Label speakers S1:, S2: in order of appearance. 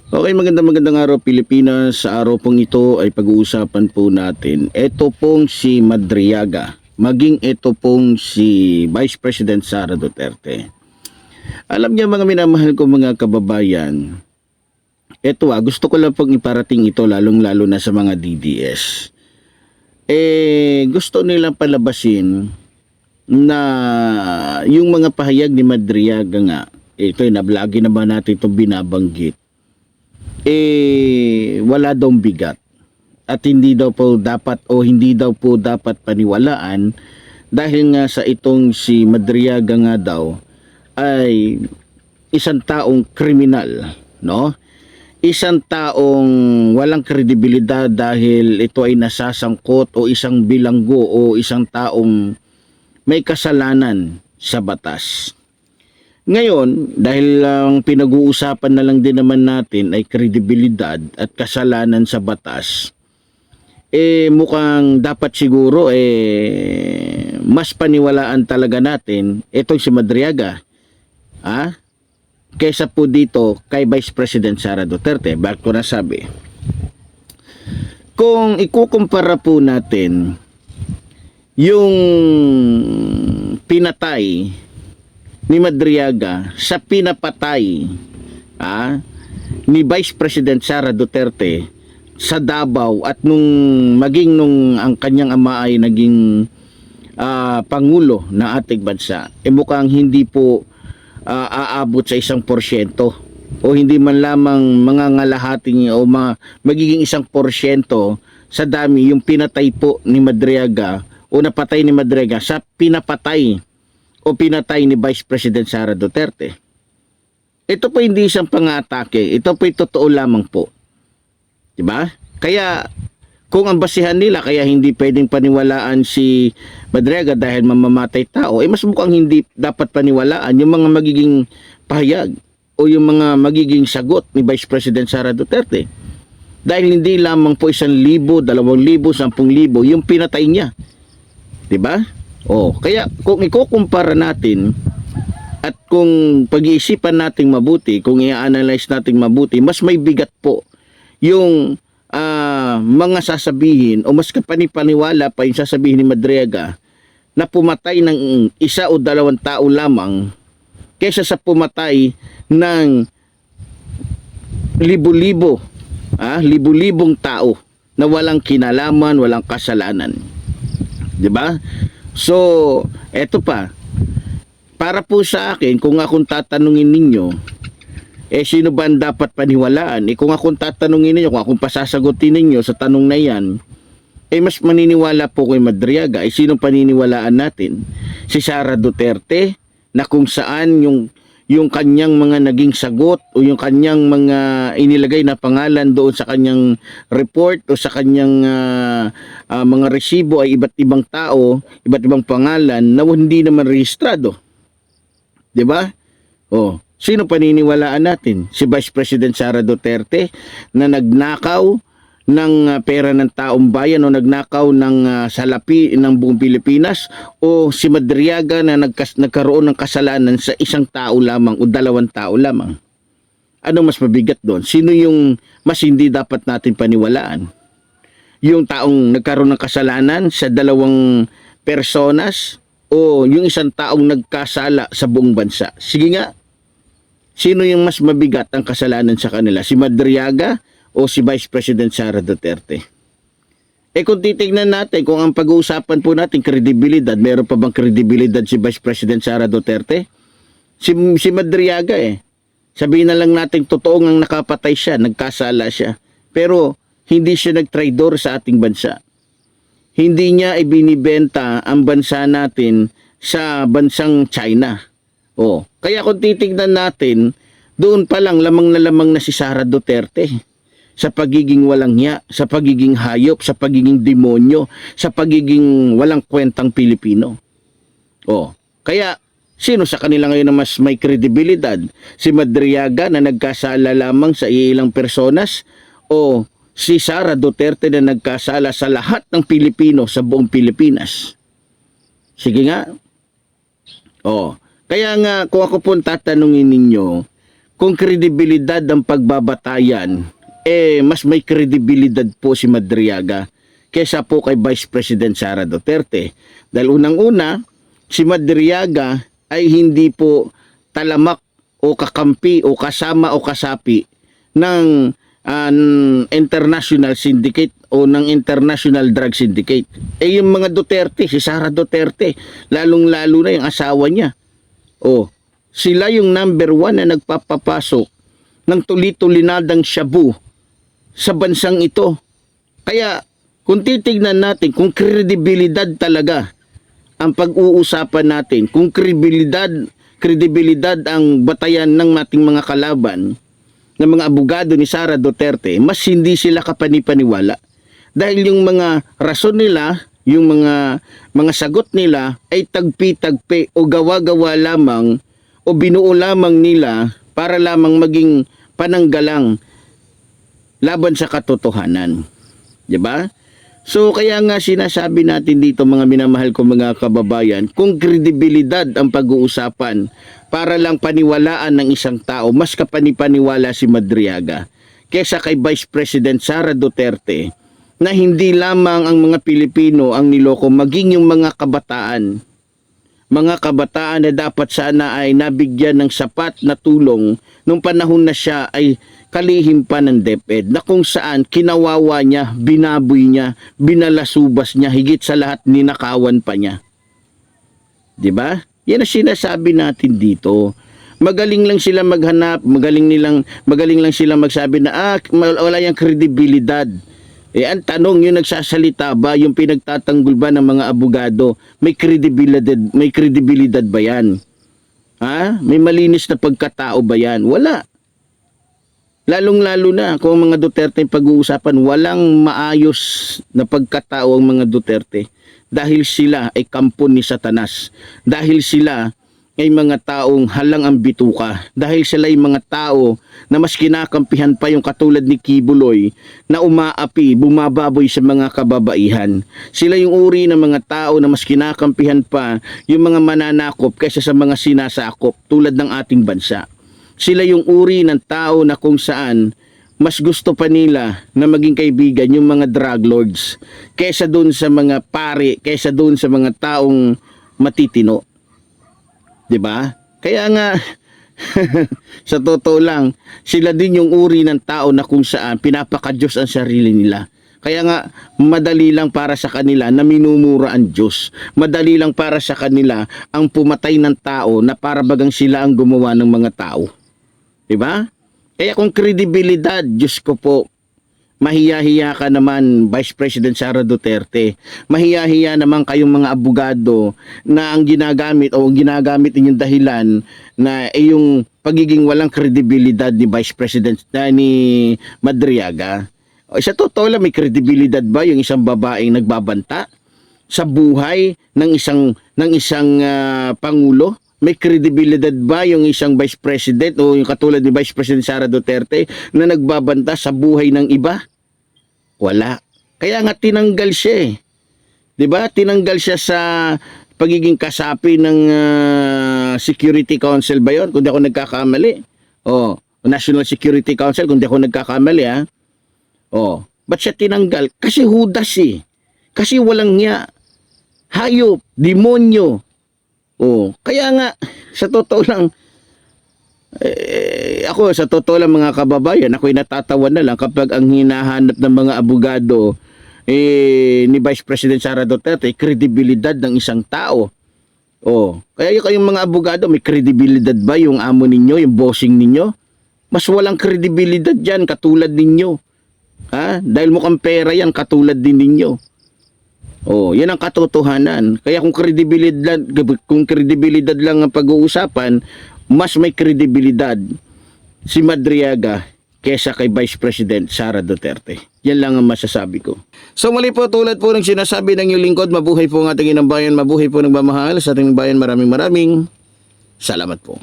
S1: Okay, magandang araw Pilipinas. Sa araw pong ito ay pag-uusapan po natin ito pong si Madriaga, maging ito pong si Vice President Sara Duterte. Alam niyo mga minamahal ko mga kababayan, gusto ko lang pong iparating ito lalong-lalo na sa mga DDS. Gusto nilang palabasin na yung mga pahayag ni Madriaga nga, ito na lagi naman natin itong binabanggit, wala daw bigat at hindi daw po dapat paniwalaan dahil nga sa itong si Madriaga nga daw ay isang taong kriminal, no? Isang taong walang kredibilidad dahil ito ay nasasangkot o isang bilanggo o isang taong may kasalanan sa batas. Ngayon, dahil lang pinag-uusapan na lang din naman natin ay kredibilidad at kasalanan sa batas, mukhang dapat siguro mas paniwalaan talaga natin itong si Madriaga, kaysa po dito kay Vice President Sara Duterte. Bakit ko nasabi? Kung ikukumpara po natin yung pinatay ni Madriaga sa pinapatay ni Vice President Sara Duterte sa Davao at nung ang kanyang ama ay naging pangulo ng ating bansa, mukhang hindi po aabot sa 1% o hindi man lamang mga ngalahating o magiging 1% sa dami yung pinatay po ni Madriaga o napatay ni Madriaga sa pinapatay o pinatay ni Vice President Sara Duterte. Ito po hindi isang pang-atake, ito po totoo lamang po. Diba? Kaya kung ang basihan nila kaya hindi pwedeng paniwalaan si Madriaga dahil mamamatay tao, mas mukhang hindi dapat paniwalaan yung mga magiging pahayag o yung mga magiging sagot ni Vice President Sara Duterte. Dahil hindi lamang po 1,000, 2,000, 10,000 yung pinatay niya. Diba? Kaya kung ikukumpara natin at kung pag-iisipan nating mabuti, kung i-analyze nating mabuti, mas may bigat po yung mga sasabihin o mas kapanipaniwala pa yung sasabihin ni Madriaga na pumatay ng 1 o 2 tao lamang kaysa sa pumatay ng libu-libong tao na walang kinalaman, walang kasalanan. 'Di ba? So, eto pa. Para po sa akin, kung akong tatanungin ninyo, sino ba ang dapat paniwalaan? Kung akong tatanungin ninyo, kung akong pasasagutin ninyo sa tanong na yan, mas maniniwala po kay Madriaga. Sino paniniwalaan natin? Si Sara Duterte, na kung saan yung kanyang mga naging sagot o yung kanyang mga inilagay na pangalan doon sa kanyang report o sa kanyang mga resibo ay iba't ibang tao, iba't ibang pangalan na hindi naman rehistrado. 'Di ba? Sino paniniwalaan natin? Si Vice President Sara Duterte na nagnakaw ng pera ng taong bayan o nagnakaw ng salapi ng buong Pilipinas, o si Madriaga na nagkaroon ng kasalanan sa 1 tao lamang o 2 tao lamang? Ano mas mabigat doon? Sino yung mas hindi dapat natin paniwalaan? Yung taong nagkaroon ng kasalanan sa 2 personas o yung 1 taong nagkasala sa buong bansa? Sige nga, sino yung mas mabigat ang kasalanan sa kanila? Si Madriaga o si Vice President Sara Duterte? Kung titignan natin, kung ang pag-uusapan po natin kredibilidad, meron pa bang kredibilidad si Vice President Sara Duterte? Si Madriaga sabihin na lang natin totoo ngang nakapatay siya, nagkasala siya, pero hindi siya nagtraidor sa ating bansa. Hindi niya ibinibenta ang bansa natin sa bansang China. Kaya kung titignan natin, doon pa lang lamang na si Sara Duterte sa pagiging walang hiya, sa pagiging hayop, sa pagiging demonyo, sa pagiging walang kwentang Pilipino. Kaya sino sa kanila ngayon na mas may kredibilidad? Si Madriaga na nagkasala lamang sa ilang personas, o si Sara Duterte na nagkasala sa lahat ng Pilipino sa buong Pilipinas? Sige nga. Kaya nga kung ako po tatanungin ninyo, kung kredibilidad ang pagbabatayan, mas may kredibilidad po si Madriaga kesa po kay Vice President Sara Duterte. Dahil unang-una, si Madriaga ay hindi po talamak o kakampi o kasama o kasapi ng international syndicate o ng international drug syndicate. Yung mga Duterte, si Sara Duterte, lalong-lalo na yung asawa niya. Sila yung number 1 na nagpapapasok ng tuli-tulinadang shabu sa bansang ito. Kaya kung titignan natin kung kredibilidad talaga ang pag-uusapan natin, kung kredibilidad ang batayan ng ating mga kalaban, ng mga abogado ni Sara Duterte, mas hindi sila kapanipaniwala. Dahil yung mga rason nila, yung mga sagot nila ay tagpi-tagpi o gawa-gawa lamang o binuo lamang nila para lamang maging pananggalang laban sa katotohanan. 'Di ba? So kaya nga sinasabi natin dito, mga minamahal ko mga kababayan, kung kredibilidad ang pag-uusapan para lang paniwalaan ng isang tao, mas kapanipaniwala si Madriaga kesa kay Vice President Sara Duterte, na hindi lamang ang mga Pilipino ang niloko, maging yung mga kabataan na dapat sana ay nabigyan ng sapat na tulong nung panahon na siya ay kalihim pa ng DepEd, na kung saan kinawawa niya, binaboy niya, binalasubas niya, higit sa lahat ninakawan pa niya. 'Di ba? Yan ang sinasabi natin dito. Magaling lang sila maghanap, magaling lang sila magsabi na wala yang kredibilidad. Ang tanong, yung nagsasalita ba, yung pinagtatanggol ba ng mga abogado, may kredibilidad ba yan? May malinis na pagkatao ba yan? Wala. Lalong-lalo na kung mga Duterte yung pag-uusapan, walang maayos na pagkatao ang mga Duterte. Dahil sila ay kampon ni Satanas. Dahil sila ay mga taong halang ang bituka. Dahil sila ay mga tao na mas kinakampihan pa yung katulad ni Kibuloy na umaapi, bumababoy sa mga kababaihan. Sila yung uri ng mga tao na mas kinakampihan pa yung mga mananakop kaysa sa mga sinasakop tulad ng ating bansa. Sila yung uri ng tao na kung saan mas gusto pa nila na maging kaibigan yung mga drug lords kaysa doon sa mga pari, kaysa doon sa mga taong matitino. 'Di ba? Kaya nga sa totoo lang, sila din yung uri ng tao na kung saan pinapaka-Diyos ang sarili nila. Kaya nga madali lang para sa kanila na minumura ang Diyos. Madali lang para sa kanila ang pumatay ng tao na para bagang sila ang gumawa ng mga tao. 'Di ba? Kaya kung kredibilidad, Diyos ko po, mahiya-hiya ka naman, Vice President Sara Duterte. Mahiya-hiya naman kayong mga abogado na ang ginagamit ninyong dahilan na yung pagiging walang kredibilidad ni Vice President ni Madriaga. Sa totoo lang, may kredibilidad ba yung isang babaeng nagbabanta sa buhay ng isang pangulo? May kredibilidad ba yung isang Vice President o yung katulad ni Vice President Sara Duterte na nagbabanta sa buhay ng iba? Wala. Kaya nga tinanggal siya eh. 'Di ba? Tinanggal siya sa pagiging kasapi ng Security Council ba 'yon? Kung di ako nagkakamali. National Security Council, kung di ako nagkakamali ha. Ba't siya tinanggal? Kasi hudas eh. Kasi walang niya. Hayop, demonyo. Kaya nga, sa totoo lang, ako sa totoo lang mga kababayan, ako'y natatawa na lang kapag ang hinahanap ng mga abogado ni Vice President Sara Duterte, kredibilidad ng isang tao. Kaya kayong mga abogado, may kredibilidad ba yung amo ninyo, yung bossing ninyo? Mas walang kredibilidad dyan, katulad ninyo. Dahil mukhang pera yan, katulad din ninyo. Yan ang katotohanan. Kaya kung kredibilidad lang ang pag-uusapan, mas may kredibilidad si Madriaga kesa kay Vice President Sara Duterte. Yan lang ang masasabi ko. So muli po, tulad po ng sinasabi ng inyong lingkod, mabuhay po ang ating inang bayan, mabuhay po ng mamahal sa ating bayan. Maraming salamat po.